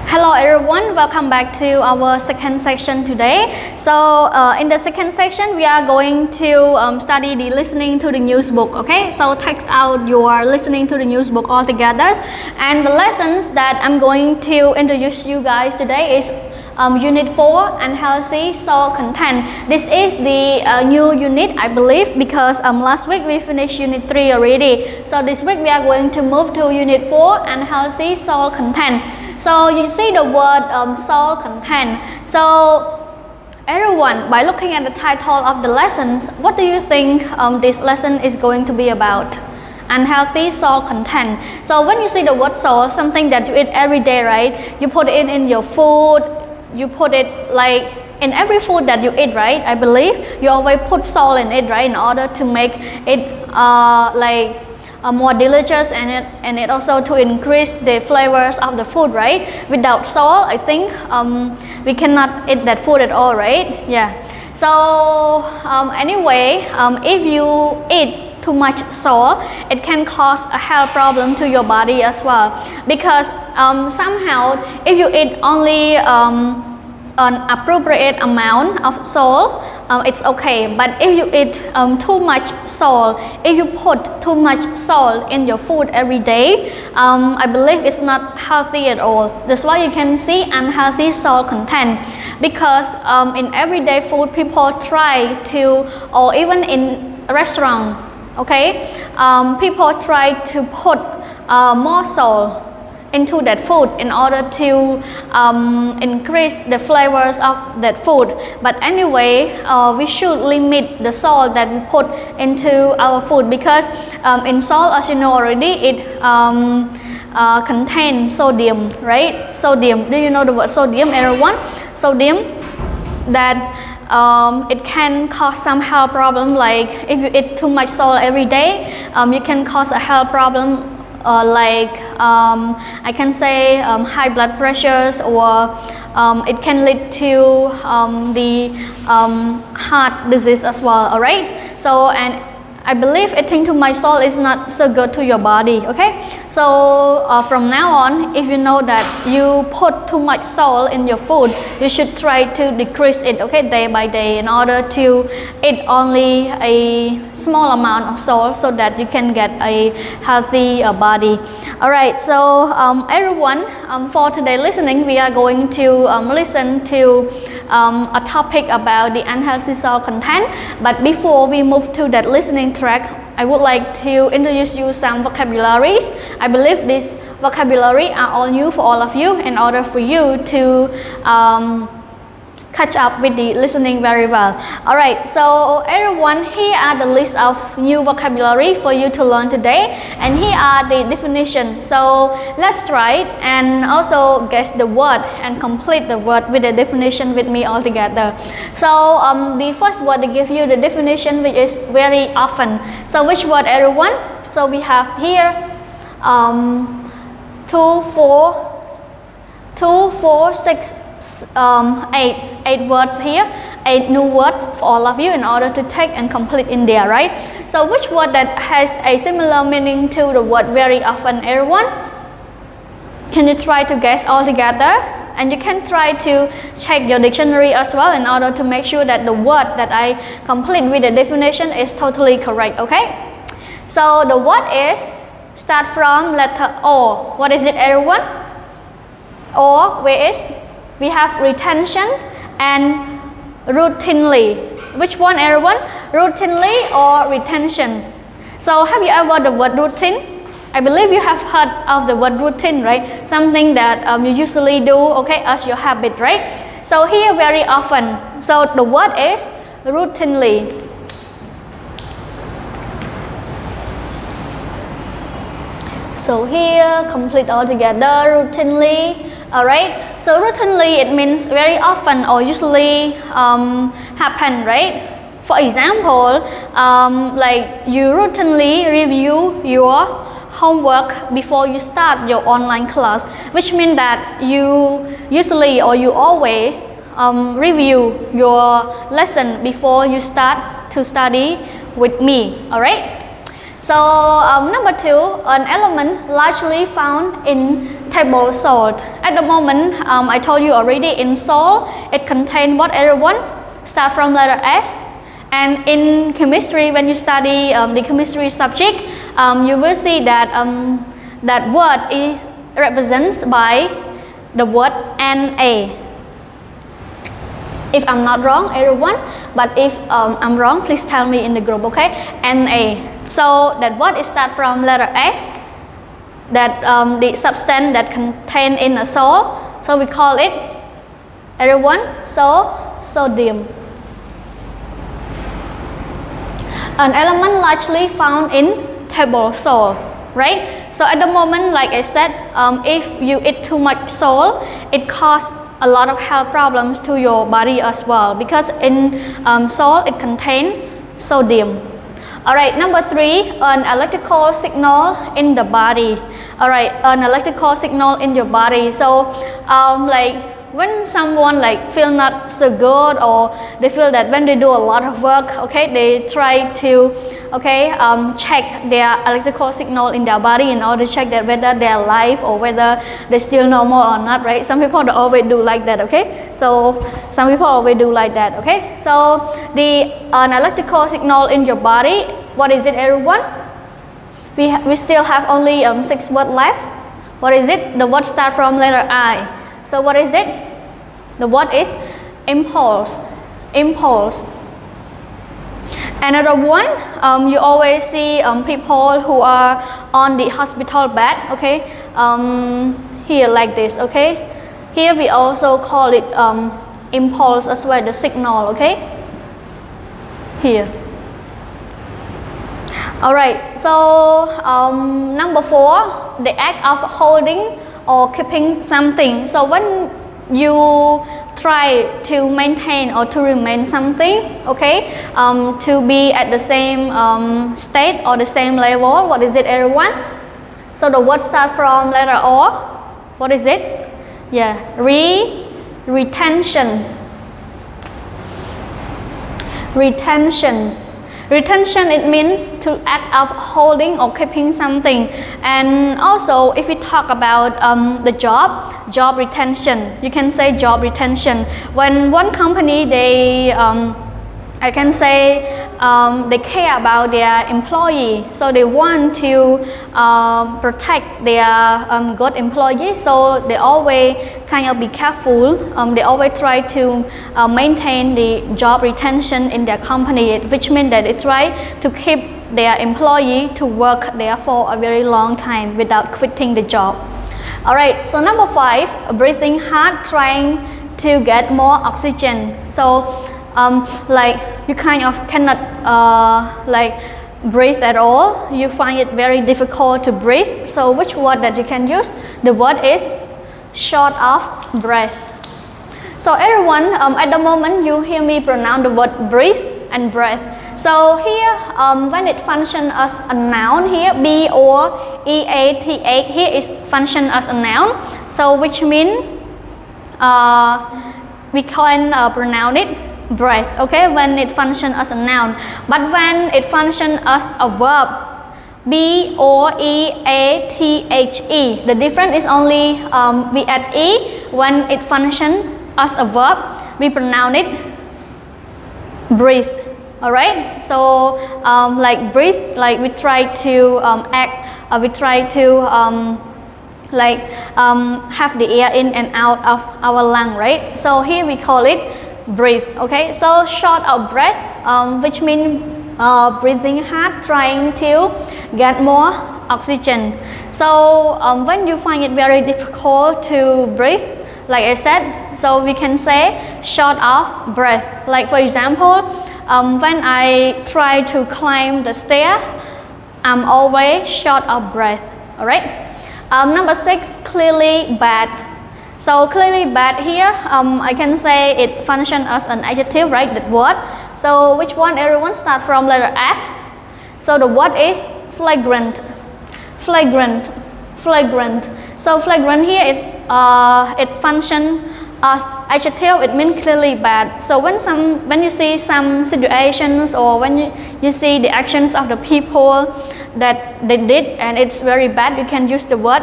Hello everyone, welcome back to our second section today. So in the second section we are going to study the listening to the news book. Okay, so text out your listening to the news book all together, and the lessons that I'm going to introduce you guys today is Unit 4, Unhealthy Soil Content. This is the new unit, I believe, because last week we finished Unit 3 already. So this week we are going to move to Unit 4, Unhealthy Soil Content. So you see the word soil content. So everyone, by looking at the title of the lessons, what do you think this lesson is going to be about? Unhealthy soil content. So when you see the word soil, something that you eat every day, right? You put it in your food, you put it like in every food that you eat, right? I believe you always put salt in it, right? In order to make it more delicious, and it also to increase the flavors of the food, right? Without salt, I think we cannot eat that food at all, right? Yeah. So anyway, if you eat too much salt, it can cause a health problem to your body as well, because somehow if you eat only an appropriate amount of salt, it's okay. But if you eat too much salt, if you put too much salt in your food every day, I believe it's not healthy at all. That's why you can see unhealthy salt content, because in everyday food people try to, or even in a restaurant, okay, people try to put more salt into that food in order to increase the flavors of that food. But anyway, we should limit the salt that we put into our food, because in salt, as you know already, it contains sodium, right? Sodium, do you know the word sodium, everyone? Sodium, that it can cause some health problem, like if you eat too much salt every day, you can cause a health problem, I can say high blood pressures, or it can lead to the heart disease as well. All right. So, and I believe eating too much salt is not so good to your body. Okay. So from now on, if you know that you put too much salt in your food, you should try to decrease it, okay, day by day, in order to eat only a small amount of salt, so that you can get a healthy body. All right. So everyone, for today listening, we are going to listen to a topic about the unhealthy salt content. But before we move to that listening track, I would like to introduce you some vocabularies. I believe these vocabulary are all new for all of you, in order for you to catch up with the listening very well. All right, so everyone, here are the list of new vocabulary for you to learn today, and here are the definitions. So let's try it and also guess the word and complete the word with the definition with me all together. So the first word, they give you the definition, which is very often. So which word, everyone? So we have here 2, 4, 6, 8 words here, 8 new words for all of you, in order to take and complete in there, right? So which word that has a similar meaning to the word very often, everyone? Can you try to guess all together? And you can try to check your dictionary as well, in order to make sure that the word that I complete with the definition is totally correct, okay? So the word is start from letter O. What is it, everyone? O, where is? We have retention and routinely. Which one, everyone? Routinely or retention? So have you ever heard the word routine? I believe you have heard of the word routine, right? Something that you usually do, okay, as your habit, right? So here, very often. So the word is routinely. So here, complete all together, routinely. Alright, so routinely, it means very often or usually happen, right? For example, like you routinely review your homework before you start your online class, which means that you usually or you always review your lesson before you start to study with me, alright? So number 2, an element largely found in table salt. At the moment, I told you already, in salt, it contains what, everyone? Start from letter S. And in chemistry, when you study the chemistry subject, you will see that that word is represented by the word Na. If I'm not wrong, everyone, but if I'm wrong, please tell me in the group, okay? Na. So that word is start from letter S, that the substance that contained in a salt. So we call it, everyone, sodium. An element largely found in table salt, right? So at the moment, like I said, if you eat too much salt, it causes a lot of health problems to your body as well, because in salt it contains sodium. Alright, number 3, an electrical signal in the body. Alright, an electrical signal in your body. So like when someone like feel not so good, or they feel that when they do a lot of work, okay, they try to check their electrical signal in their body in order to check that whether they're alive or whether they're still normal or not, right? Some people always do like that, okay? So some people always do like that, okay? So an electrical signal in your body, what is it, everyone? We still have only 6 words left. What is it? The word start from letter I. So what is it? The word is impulse. Impulse. Another one, you always see people who are on the hospital bed, okay? Here like this, okay? Here we also call it impulse as well, the signal, okay? Here. Alright, so number 4, the act of holding or keeping something. So when you try to maintain or to remain something, okay, to be at the same state or the same level, what is it, everyone? So the word start from letter O. What is it? Yeah, retention. Retention. Retention, it means to act of holding or keeping something. And also, if we talk about the job retention, you can say job retention. When one company, I can say they care about their employee, so they want to protect their good employees, so they always kind of be careful. They always try to maintain the job retention in their company, which means that they try to keep their employee to work there for a very long time without quitting the job. Alright, so number 5, breathing hard, trying to get more oxygen. So like you kind of cannot like breathe at all. You find it very difficult to breathe. So which word that you can use? The word is short of breath. So everyone, at the moment you hear me pronounce the word breathe and breath. So here, when it functions as a noun here, B-O-E-A-T-H, here is function as a noun. So which means we can pronounce it breath, okay, when it functions as a noun. But when it functions as a verb, B-O-E-A-T-H-E, the difference is only we add E. When it functions as a verb, we pronounce it breathe. Alright, so like breathe, like we try to we try to have the air in and out of our lung, right? So here we call it breathe, okay? So short of breath, which means breathing hard, trying to get more oxygen. So when you find it very difficult to breathe, like I said, so we can say short of breath. Like for example, when I try to climb the stair, I'm always short of breath. Alright. Number 6, clearly bad. So clearly bad here, I can say it functions as an adjective, right? That word. So which one? Everyone start from letter F. So the word is flagrant. Flagrant. Flagrant. So flagrant here is it functions adjective, it means clearly bad. So when you see some situations or when you see the actions of the people that they did and it's very bad, you can use the word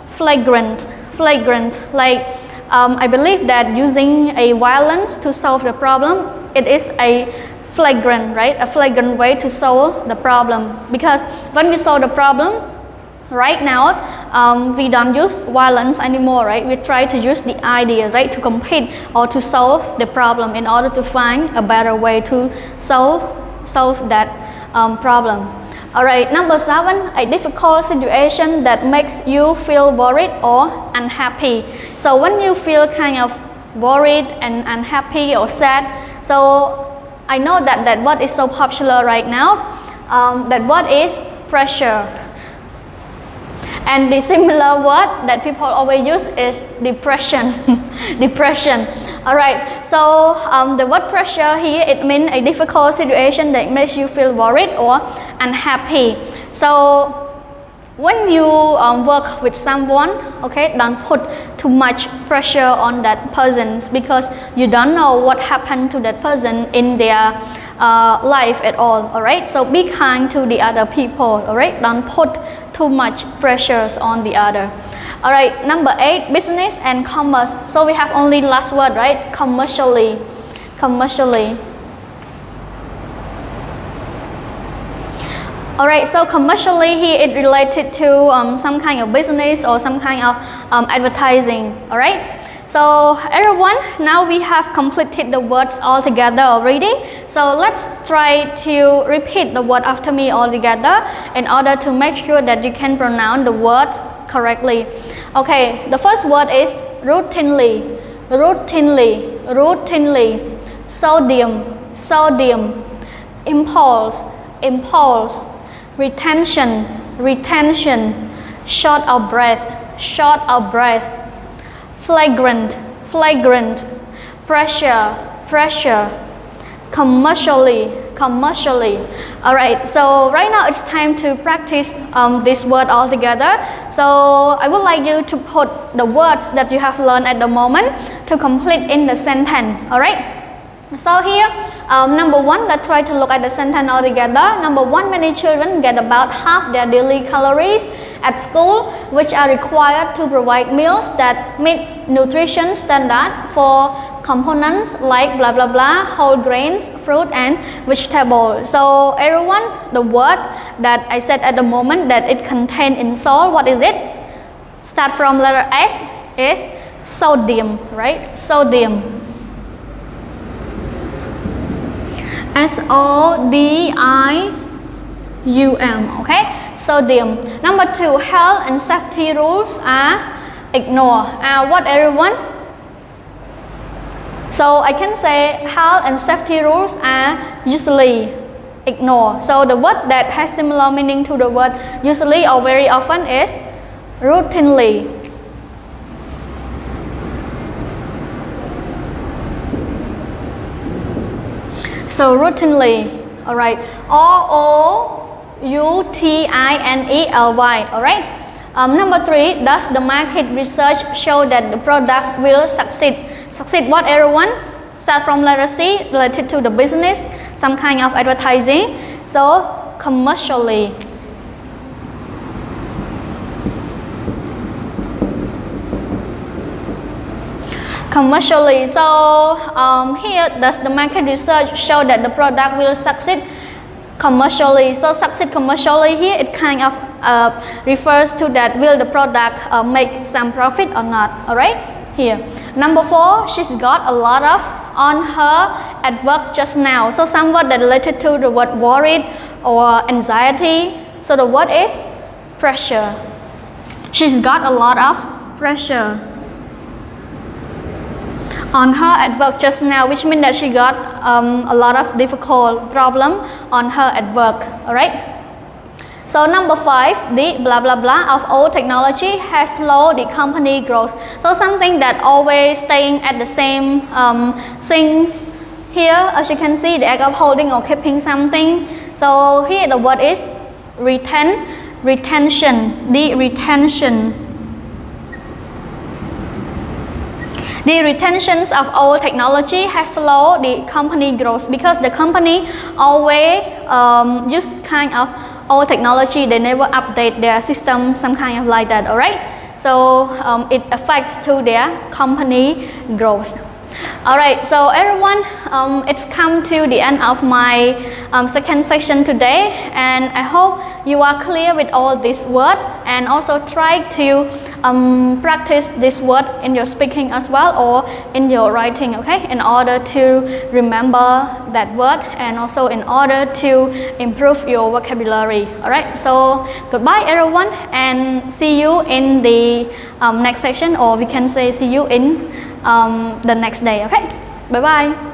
flagrant. Like I believe that using a violence to solve the problem, it is a flagrant, right? A flagrant way to solve the problem, because when we solve the problem right now, we don't use violence anymore, right? We try to use the idea, right, to compete or to solve the problem in order to find a better way to solve that problem. All right, number 7, a difficult situation that makes you feel worried or unhappy. So when you feel kind of worried and unhappy or sad, so I know that word is so popular right now. That word is pressure. And the similar word that people always use is depression. Depression. All right. So the word pressure here, it means a difficult situation that makes you feel worried or unhappy. So when you work with someone, okay, don't put too much pressure on that person, because you don't know what happened to that person in their life at all right? So be kind to the other people, all right? Don't put too much pressures on the other. All right, number 8, business and commerce. So we have only last word, right? Commercially. Alright, so commercially here it related to some kind of business or some kind of advertising. Alright, so everyone, now we have completed the words all together already. So let's try to repeat the word after me all together in order to make sure that you can pronounce the words correctly. Okay, the first word is routinely. Sodium. Impulse. Retention. Short of breath. Flagrant. Pressure. Commercially. Alright, so right now it's time to practice this word all together. So I would like you to put the words that you have learned at the moment to complete in the sentence. Alright, so here number 1, let's try to look at the sentence all together. Number 1, many children get about half their daily calories at school, which are required to provide meals that meet nutrition standard for components like blah blah blah, whole grains, fruit and vegetable. So everyone, the word that I said at the moment that it contains in salt, what is it? Start from letter S, is sodium, right? Sodium. S-O-D-I-U-M, okay? Sodium. Number 2, health and safety rules are ignored. What everyone? So I can say health and safety rules are usually ignored. So the word that has similar meaning to the word usually or very often is routinely. So routinely, all right, R-O-U-T-I-N-E-L-Y, all right. Number 3, does the market research show that the product will succeed? Succeed what everyone? Start from letter C, related to the business, some kind of advertising. So commercially. Commercially, so here does the market research show that the product will succeed commercially? So succeed commercially here, it kind of refers to that will the product make some profit or not, all right? Here. Number 4, she's got a lot of on her at work just now. So some word that related to the word worried or anxiety. So the word is pressure. She's got a lot of pressure on her at work just now, which means that she got a lot of difficult problem on her at work, all right? So number 5, the blah blah blah of old technology has slowed the company growth. So something that always staying at the same things. Here, as you can see, the act of holding or keeping something. So here the word is retention. The retentions of old technology has slowed the company growth because the company always use kind of old technology. They never update their system, some kind of like that. All right. So it affects to their company growth. Alright, so everyone, it's come to the end of my second section today, and I hope you are clear with all these words, and also try to practice this word in your speaking as well, or in your writing, okay, in order to remember that word, and also in order to improve your vocabulary. Alright, so goodbye everyone, and see you in the next section, or we can say see you in the next day. Okay, bye bye.